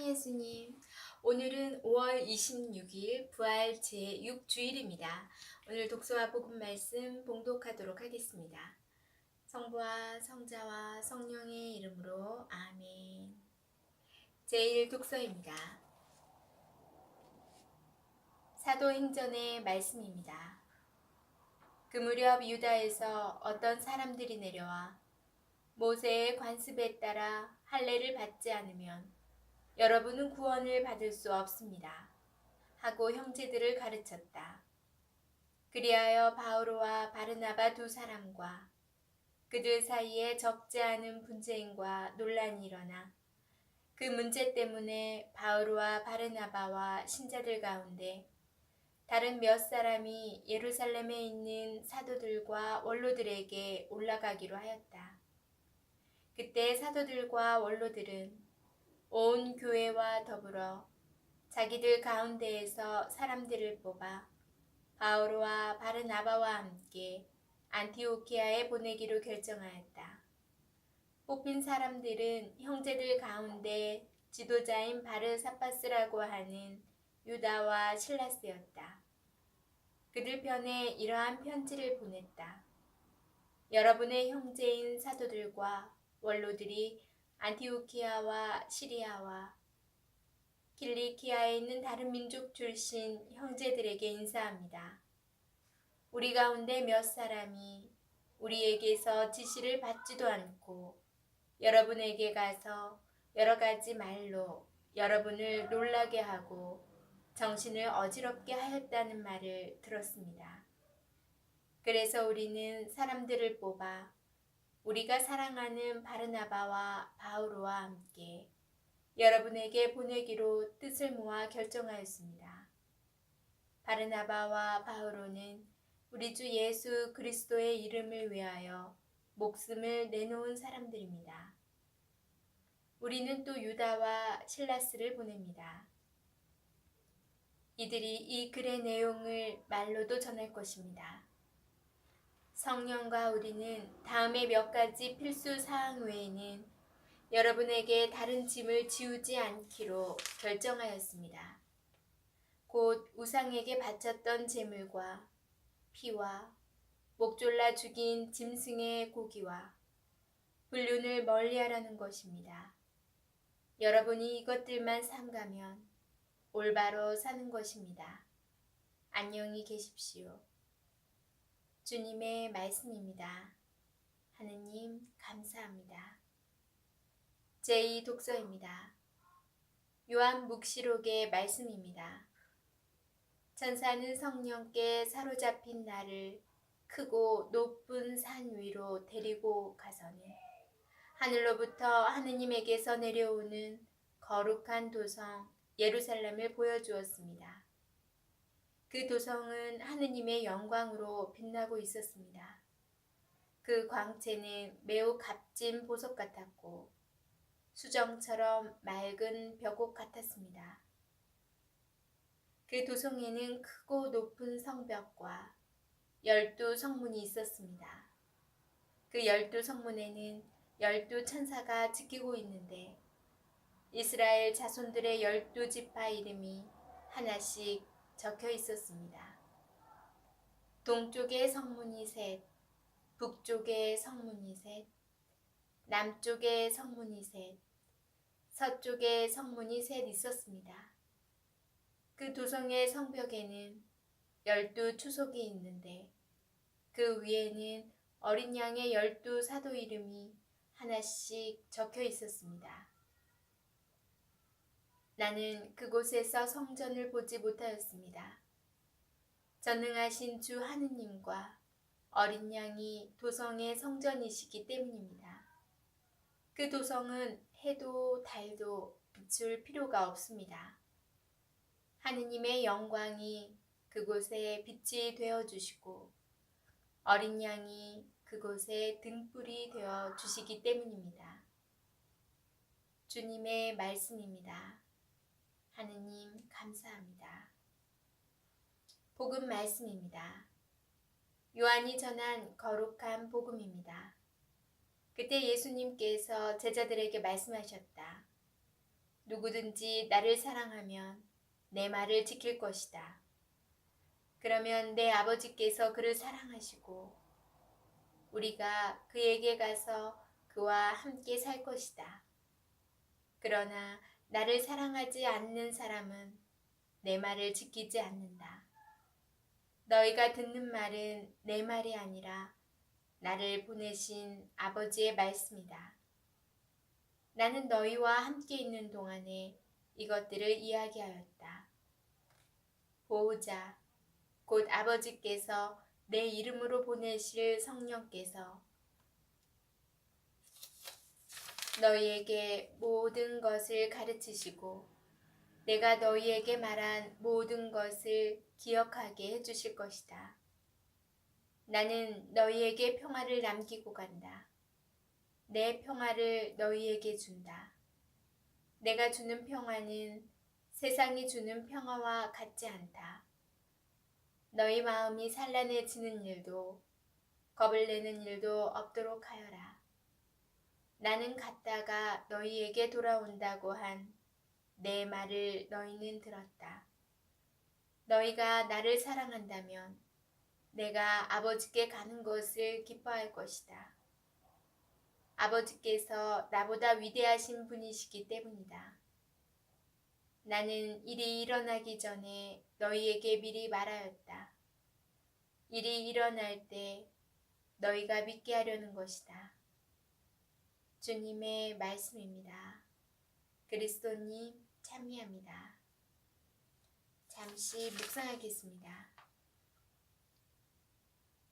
참 예수님, 오늘은 5월 26일 부활 제6주일입니다. 오늘 독서와 복음 말씀 봉독하도록 하겠습니다. 성부와 성자와 성령의 이름으로 아멘. 제1 독서입니다. 사도행전의 말씀입니다. 그 무렵 유다에서 어떤 사람들이 내려와 모세의 관습에 따라 할례를 받지 않으면 여러분은 구원을 받을 수 없습니다. 하고 형제들을 가르쳤다. 그리하여 바오로와 바르나바 두 사람과 그들 사이에 적지 않은 분쟁과 논란이 일어나 그 문제 때문에 바오로와 바르나바와 신자들 가운데 다른 몇 사람이 예루살렘에 있는 사도들과 원로들에게 올라가기로 하였다. 그때 사도들과 원로들은 온 교회와 더불어 자기들 가운데에서 사람들을 뽑아 바오로와 바르나바와 함께 안티오키아에 보내기로 결정하였다. 뽑힌 사람들은 형제들 가운데 지도자인 바르사파스라고 하는 유다와 실라스였다. 그들 편에 이러한 편지를 보냈다. 여러분의 형제인 사도들과 원로들이 안티오키아와 시리아와 길리키아에 있는 다른 민족 출신 형제들에게 인사합니다. 우리 가운데 몇 사람이 우리에게서 지시를 받지도 않고 여러분에게 가서 여러 가지 말로 여러분을 놀라게 하고 정신을 어지럽게 하였다는 말을 들었습니다. 그래서 우리는 사람들을 뽑아 우리가 사랑하는 바르나바와 바오로와 함께 여러분에게 보내기로 뜻을 모아 결정하였습니다. 바르나바와 바오로는 우리 주 예수 그리스도의 이름을 위하여 목숨을 내놓은 사람들입니다. 우리는 또 유다와 실라스를 보냅니다. 이들이 이 글의 내용을 말로도 전할 것입니다. 성령과 우리는 다음의 몇 가지 필수 사항 외에는 여러분에게 다른 짐을 지우지 않기로 결정하였습니다. 곧 우상에게 바쳤던 제물과 피와 목졸라 죽인 짐승의 고기와 불륜을 멀리하라는 것입니다. 여러분이 이것들만 삼가면 올바로 사는 것입니다. 안녕히 계십시오. 주님의 말씀입니다. 하느님 감사합니다. 제2 독서입니다. 요한 묵시록의 말씀입니다. 천사는 성령께 사로잡힌 나를 크고 높은 산 위로 데리고 가서는 하늘로부터 하느님에게서 내려오는 거룩한 도성 예루살렘을 보여주었습니다. 그 도성은 하느님의 영광으로 빛나고 있었습니다. 그 광채는 매우 값진 보석 같았고 수정처럼 맑은 벽옥 같았습니다. 그 도성에는 크고 높은 성벽과 12성문이 있었습니다. 그 12성문에는 12천사가 지키고 있는데 이스라엘 자손들의 12지파 이름이 하나씩 적혀 있었습니다. 동쪽의 성문이 셋, 북쪽의 성문이 셋, 남쪽의 성문이 셋, 서쪽의 성문이 셋 있었습니다. 그 도성의 성벽에는 12추석이 있는데 그 위에는 어린 양의 12사도 이름이 하나씩 적혀 있었습니다. 나는 그곳에서 성전을 보지 못하였습니다. 전능하신 주 하느님과 어린 양이 도성의 성전이시기 때문입니다. 그 도성은 해도 달도 비출 필요가 없습니다. 하느님의 영광이 그곳에 빛이 되어 주시고 어린 양이 그곳에 등불이 되어 주시기 때문입니다. 주님의 말씀입니다. 하느님 감사합니다. 복음 말씀입니다. 요한이 전한 거룩한 복음입니다. 그때 예수님께서 제자들에게 말씀하셨다. 누구든지 나를 사랑하면 내 말을 지킬 것이다. 그러면 내 아버지께서 그를 사랑하시고 우리가 그에게 가서 그와 함께 살 것이다. 그러나 나를 사랑하지 않는 사람은 내 말을 지키지 않는다. 너희가 듣는 말은 내 말이 아니라 나를 보내신 아버지의 말씀이다. 나는 너희와 함께 있는 동안에 이것들을 이야기하였다. 보호자, 곧 아버지께서 내 이름으로 보내실 성령께서 너희에게 모든 것을 가르치시고 내가 너희에게 말한 모든 것을 기억하게 해주실 것이다. 나는 너희에게 평화를 남기고 간다. 내 평화를 너희에게 준다. 내가 주는 평화는 세상이 주는 평화와 같지 않다. 너희 마음이 산란해지는 일도 겁을 내는 일도 없도록 하여라. 나는 갔다가 너희에게 돌아온다고 한 내 말을 너희는 들었다. 너희가 나를 사랑한다면 내가 아버지께 가는 것을 기뻐할 것이다. 아버지께서 나보다 위대하신 분이시기 때문이다. 나는 일이 일어나기 전에 너희에게 미리 말하였다. 일이 일어날 때 너희가 믿게 하려는 것이다. 주님의 말씀입니다. 그리스도님 참여합니다. 잠시 묵상하겠습니다.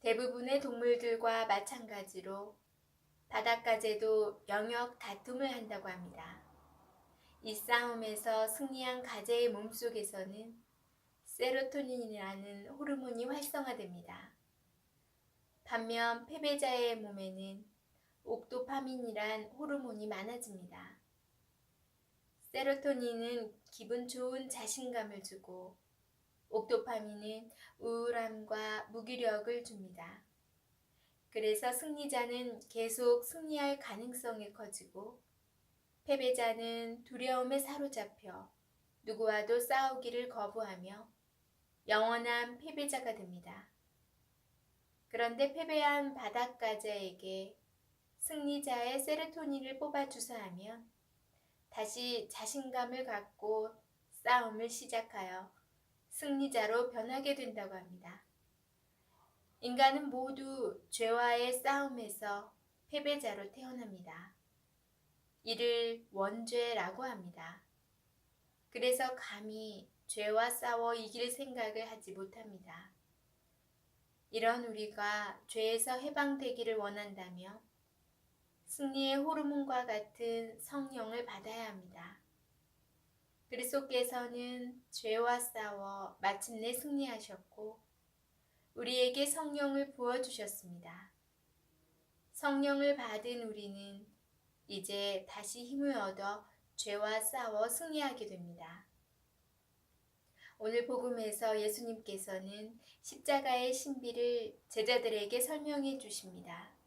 대부분의 동물들과 마찬가지로 바닷가재도 영역 다툼을 한다고 합니다. 이 싸움에서 승리한 가재의 몸속에서는 세로토닌이라는 호르몬이 활성화됩니다. 반면 패배자의 몸에는 옥도파민이란 호르몬이 많아집니다. 세로토닌은 기분 좋은 자신감을 주고 옥도파민은 우울함과 무기력을 줍니다. 그래서 승리자는 계속 승리할 가능성이 커지고 패배자는 두려움에 사로잡혀 누구와도 싸우기를 거부하며 영원한 패배자가 됩니다. 그런데 패배한 바닷가재에게 승리자의 세로토닌을 뽑아 주사하면 다시 자신감을 갖고 싸움을 시작하여 승리자로 변하게 된다고 합니다. 인간은 모두 죄와의 싸움에서 패배자로 태어납니다. 이를 원죄라고 합니다. 그래서 감히 죄와 싸워 이길 생각을 하지 못합니다. 이런 우리가 죄에서 해방되기를 원한다며 승리의 호르몬과 같은 성령을 받아야 합니다. 그리스도께서는 죄와 싸워 마침내 승리하셨고 우리에게 성령을 부어주셨습니다. 성령을 받은 우리는 이제 다시 힘을 얻어 죄와 싸워 승리하게 됩니다. 오늘 복음에서 예수님께서는 십자가의 신비를 제자들에게 설명해 주십니다.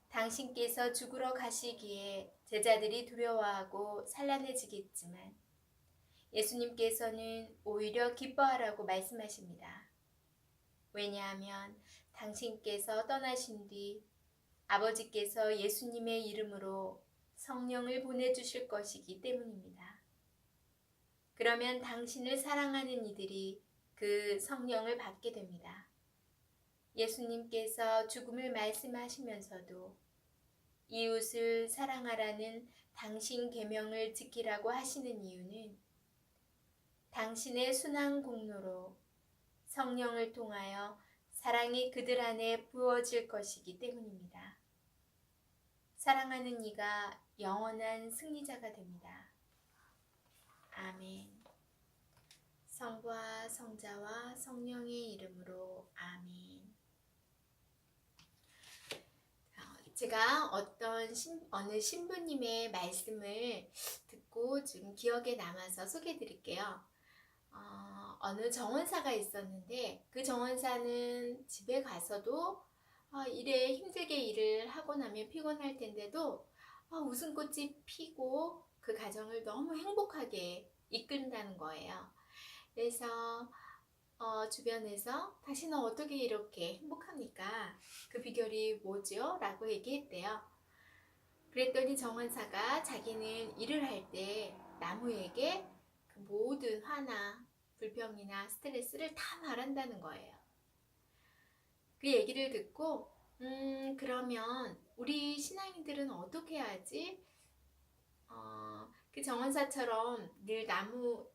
당신께서 죽으러 가시기에 제자들이 두려워하고 산란해지겠지만 예수님께서는 오히려 기뻐하라고 말씀하십니다. 왜냐하면 당신께서 떠나신 뒤 아버지께서 예수님의 이름으로 성령을 보내주실 것이기 때문입니다. 그러면 당신을 사랑하는 이들이 그 성령을 받게 됩니다. 예수님께서 죽음을 말씀하시면서도 이웃을 사랑하라는 당신 계명을 지키라고 하시는 이유는 당신의 순환 공로로 성령을 통하여 사랑이 그들 안에 부어질 것이기 때문입니다. 사랑하는 이가 영원한 승리자가 됩니다. 아멘. 성부와 성자와 성령의 이름으로 아멘. 제가 어느 신부님의 말씀을 듣고 좀 기억에 남아서 소개해 드릴게요. 어느 정원사가 있었는데 그 정원사는 집에 가서도 일에 힘들게 일을 하고 나면 피곤할 텐데도 웃음꽃이 피고 그 가정을 너무 행복하게 이끈다는 거예요. 그래서 주변에서 당신은 어떻게 이렇게 행복합니까? 그 비결이 뭐죠? 라고 얘기했대요. 그랬더니 정원사가 자기는 일을 할 때 나무에게 그 모든 화나 불평이나 스트레스를 다 말한다는 거예요. 그 얘기를 듣고 그러면 우리 신앙인들은 어떻게 하지? 그 정원사처럼 늘 나무를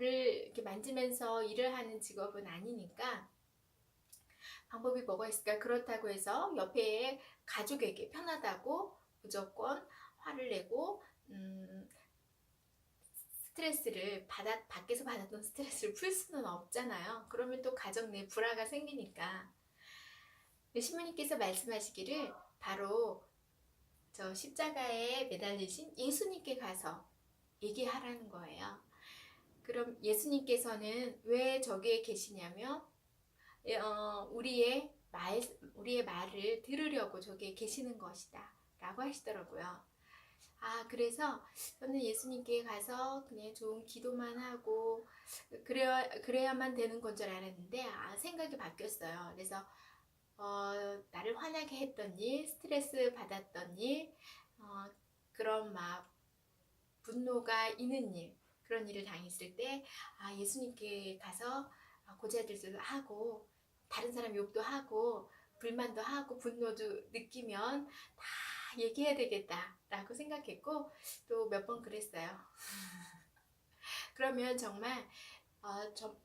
이렇게 만지면서 일을 하는 직업은 아니니까 방법이 뭐가 있을까? 그렇다고 해서 옆에 가족에게 편하다고 무조건 화를 내고 스트레스를 밖에서 받았던 스트레스를 풀 수는 없잖아요. 그러면 또 가정 내 불화가 생기니까. 신부님께서 말씀하시기를 바로 저 십자가에 매달리신 예수님께 가서 얘기하라는 거예요. 그럼 예수님께서는 왜 저기에 계시냐면 우리의 말을 들으려고 저기에 계시는 것이다 라고 하시더라고요. 그래서 저는 예수님께 가서 그냥 좋은 기도만 하고 그래야만 되는 건 줄 알았는데 생각이 바뀌었어요. 그래서 나를 화나게 했던 일, 스트레스 받았던 일, 그런 막 분노가 있는 일, 그런 일을 당했을 때 예수님께 가서 고자질도 하고 다른 사람 욕도 하고 불만도 하고 분노도 느끼면 다 얘기해야 되겠다 라고 생각했고 또 몇 번 그랬어요. 그러면 정말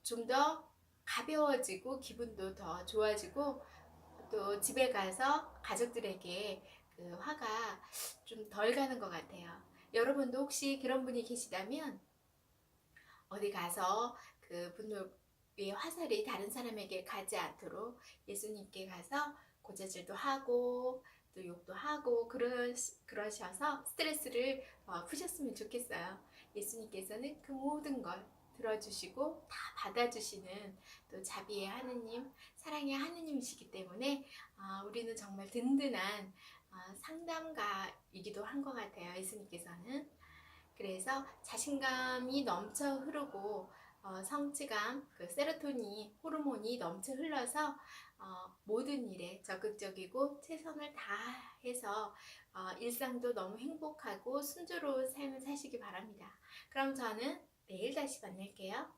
좀 더 가벼워지고 기분도 더 좋아지고 또 집에 가서 가족들에게 그 화가 좀 덜 가는 것 같아요. 여러분도 혹시 그런 분이 계시다면 어디 가서 그 분노의 화살이 다른 사람에게 가지 않도록 예수님께 가서 고자질도 하고 또 욕도 하고 그러셔서 스트레스를 푸셨으면 좋겠어요. 예수님께서는 그 모든 걸 들어주시고 다 받아주시는 또 자비의 하느님, 사랑의 하느님이시기 때문에 우리는 정말 든든한 상담가이기도 한 것 같아요. 예수님께서는. 그래서 자신감이 넘쳐 흐르고 성취감, 그 세로토닌 호르몬이 넘쳐 흘러서 모든 일에 적극적이고 최선을 다해서 일상도 너무 행복하고 순조로운 삶을 사시기 바랍니다. 그럼 저는 내일 다시 만날게요.